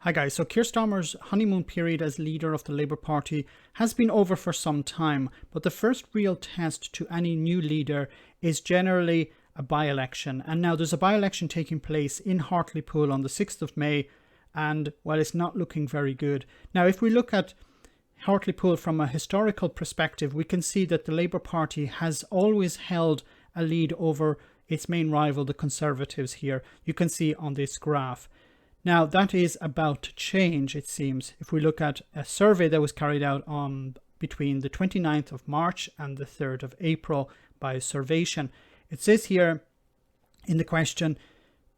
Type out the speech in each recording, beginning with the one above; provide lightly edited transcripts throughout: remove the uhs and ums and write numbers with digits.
Hi guys, so Keir Starmer's honeymoon period as leader of the Labour Party has been over for some time, but the first real test to any new leader is generally a by-election. And now there's a by-election taking place in Hartlepool on the 6th of May, and well, it's not looking very good. Now, if we look at Hartlepool from a historical perspective, we can see that the Labour Party has always held a lead over its main rival, the Conservatives here. You can see on this graph. Now, that is about to change, it seems. If we look at a survey that was carried out on between the 29th of March and the 3rd of April by Survation, it says here in the question,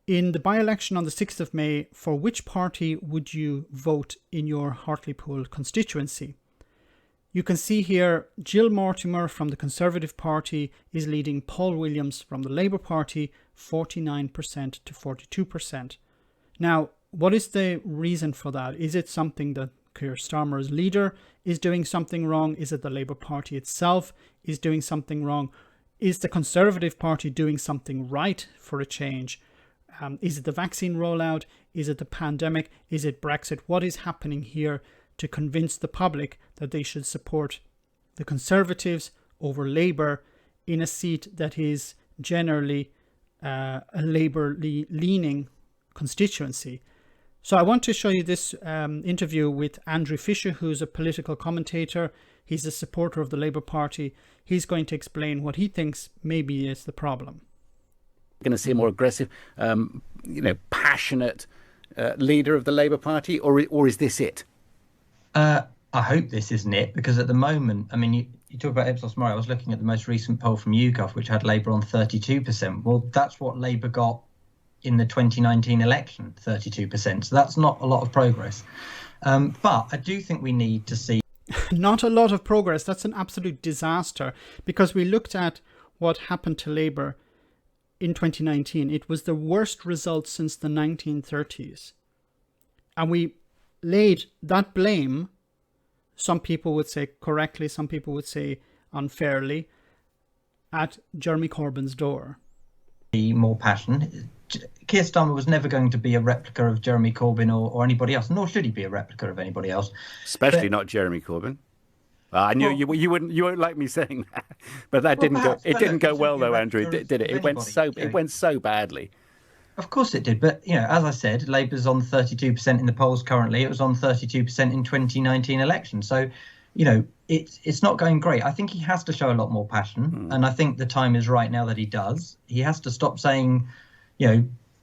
in the by-election on the 6th of May, for which party would you vote in your Hartlepool constituency? You can see here Jill Mortimer from the Conservative Party is leading Paul Williams from the Labour Party 49% to 42%. Now, what is the reason for that? Is it something that Keir Starmer as leader is doing something wrong? Is it the Labour Party itself is doing something wrong? Is the Conservative Party doing something right for a change? Is it the vaccine rollout? Is it the pandemic? Is it Brexit? What is happening here to convince the public that they should support the Conservatives over Labour in a seat that is generally a Labour-leaning constituency? So I want to show you this interview with Andrew Fisher, who's a political commentator. He's a supporter of the Labour Party. He's going to explain what he thinks maybe is the problem. Going to see a more aggressive, passionate leader of the Labour Party, or is this it? I hope this isn't it, because at the moment, I mean, you talk about Ipsos Mori. I was looking at the most recent poll from YouGov, which had Labour on 32%. Well, that's what Labour got in the 2019 election, 32%. So that's not a lot of progress. But I do think we need to see... Not a lot of progress. That's an absolute disaster, because we looked at what happened to Labour in 2019. It was the worst result since the 1930s. And we laid that blame, some people would say correctly, some people would say unfairly, at Jeremy Corbyn's door. More passion. Keir Starmer was never going to be a replica of Jeremy Corbyn or anybody else, nor should he be a replica of anybody else. Especially not Jeremy Corbyn. I knew you won't like me saying that, but that didn't go. It didn't go well though, Andrew. Did it? It went so badly. Of course it did, but as I said, Labour's on 32% in the polls currently. It was on 32% in 2019 election. So, it's not going great. I think he has to show a lot more passion, and I think the time is right now that he does. He has to stop saying,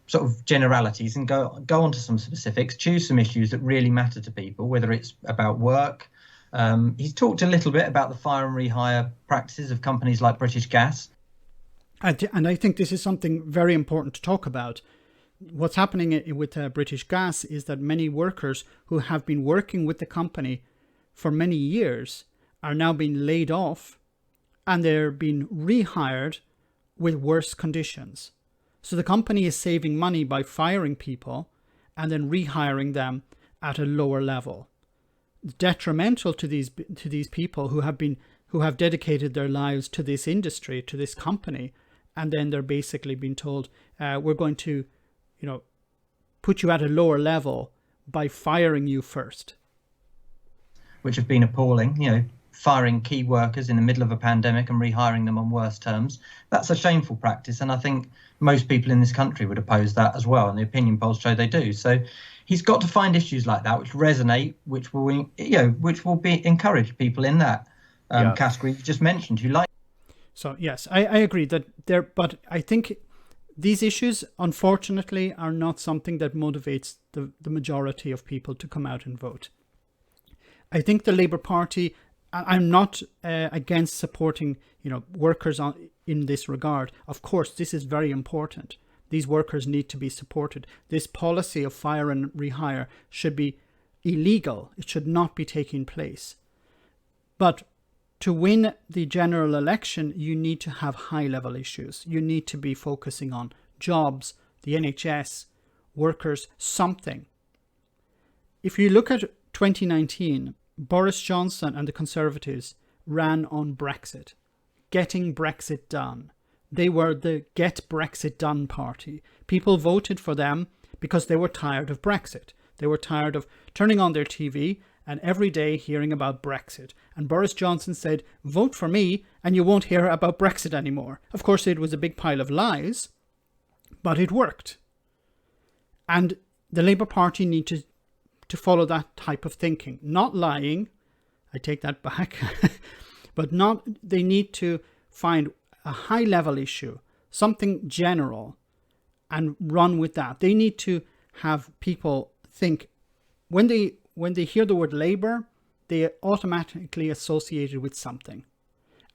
sort of generalities and go on to some specifics. Choose some issues that really matter to people, whether it's about work. He's talked a little bit about the fire and rehire practices of companies like British Gas. And I think this is something very important to talk about. What's happening with British Gas is that many workers who have been working with the company for many years are now being laid off, and they're being rehired with worse conditions. So the company is saving money by firing people and then rehiring them at a lower level. Detrimental to these people who have dedicated their lives to this industry, to this company, and then they're basically being told, we're going to, put you at a lower level by firing you first. Which have been appalling, firing key workers in the middle of a pandemic and rehiring them on worse terms. That's a shameful practice, and I think most people in this country would oppose that as well, and the opinion polls show they do. So he's got to find issues like that which resonate, which will encourage people in that category you just mentioned who like. So yes, I agree that but I think these issues, unfortunately, are not something that motivates the majority of people to come out and vote. I think the Labour Party, I'm not against supporting, workers in this regard. Of course, this is very important. These workers need to be supported. This policy of fire and rehire should be illegal. It should not be taking place. But to win the general election, you need to have high-level issues. You need to be focusing on jobs, the NHS, workers, something. If you look at 2019, Boris Johnson and the Conservatives ran on Brexit, getting Brexit done. They were the Get Brexit Done party. People voted for them because they were tired of Brexit. They were tired of turning on their TV and every day hearing about Brexit. And Boris Johnson said, vote for me and you won't hear about Brexit anymore. Of course, it was a big pile of lies, but it worked. And the Labour Party need to follow that type of thinking. Not lying, I take that back, but they need to find a high-level issue, something general, and run with that. They need to have people think, when they hear the word Labour, they are automatically associated with something.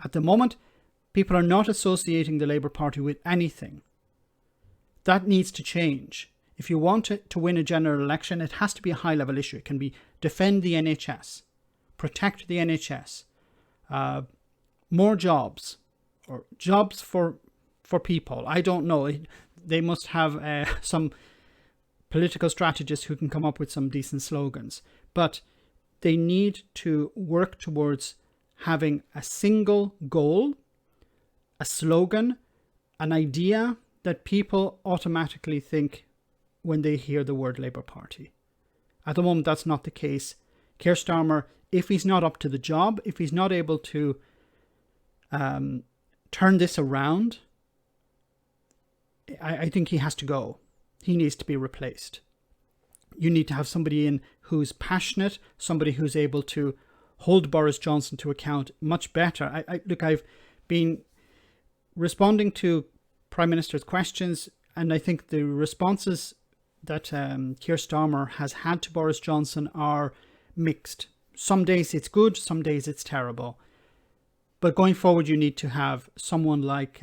At the moment, people are not associating the Labour Party with anything. That needs to change. If you want to win a general election, it has to be a high-level issue. It can be defend the NHS, protect the NHS, more jobs, or jobs for people. I don't know. They must have some political strategists who can come up with some decent slogans. But they need to work towards having a single goal, a slogan, an idea that people automatically think when they hear the word Labour Party. At the moment, that's not the case. Keir Starmer, if he's not up to the job, if he's not able to turn this around, I think he has to go. He needs to be replaced. You need to have somebody in who's passionate, somebody who's able to hold Boris Johnson to account much better. I've been responding to Prime Minister's questions, and I think the responses that Keir Starmer has had to Boris Johnson are mixed. Some days it's good, some days it's terrible. But going forward, you need to have someone like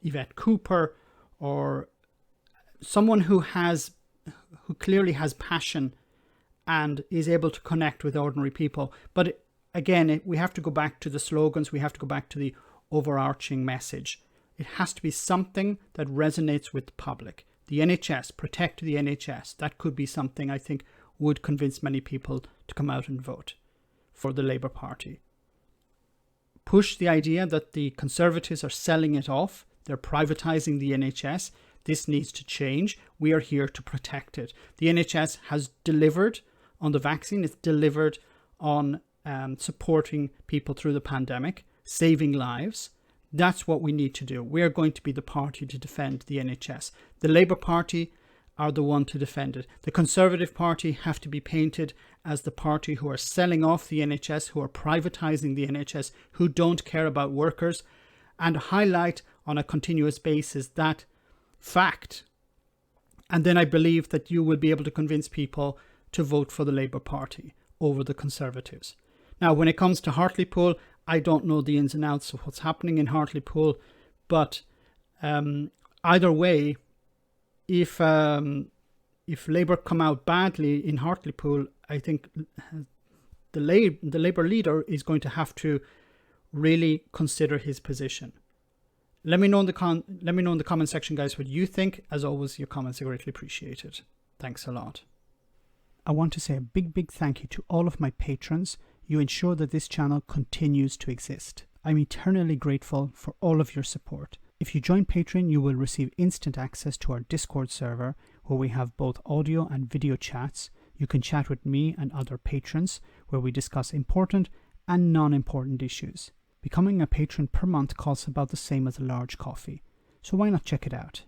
Yvette Cooper, or someone who clearly has passion and is able to connect with ordinary people. But again, we have to go back to the slogans. We have to go back to the overarching message. It has to be something that resonates with the public. The NHS, protect the NHS. That could be something I think would convince many people to come out and vote for the Labour Party. Push the idea that the Conservatives are selling it off. They're privatising the NHS. This needs to change. We are here to protect it. The NHS has delivered on the vaccine. It's delivered on supporting people through the pandemic, saving lives. That's what we need to do. We are going to be the party to defend the NHS. The Labour Party are the one to defend it. The Conservative Party have to be painted as the party who are selling off the NHS, who are privatising the NHS, who don't care about workers, and highlight on a continuous basis that fact. And then I believe that you will be able to convince people to vote for the Labour Party over the Conservatives. Now, when it comes to Hartlepool, I don't know the ins and outs of what's happening in Hartlepool, but either way, if Labour come out badly in Hartlepool, I think the Labour leader is going to have to really consider his position. Let me know in the comment section, guys, what you think. As always, your comments are greatly appreciated. Thanks a lot. I want to say a big thank you to all of my patrons. You ensure that this channel continues to exist. I'm eternally grateful for all of your support. If you join Patreon, you will receive instant access to our Discord server, where we have both audio and video chats. You can chat with me and other patrons, where we discuss important and non-important issues. Becoming a patron per month costs about the same as a large coffee, so why not check it out?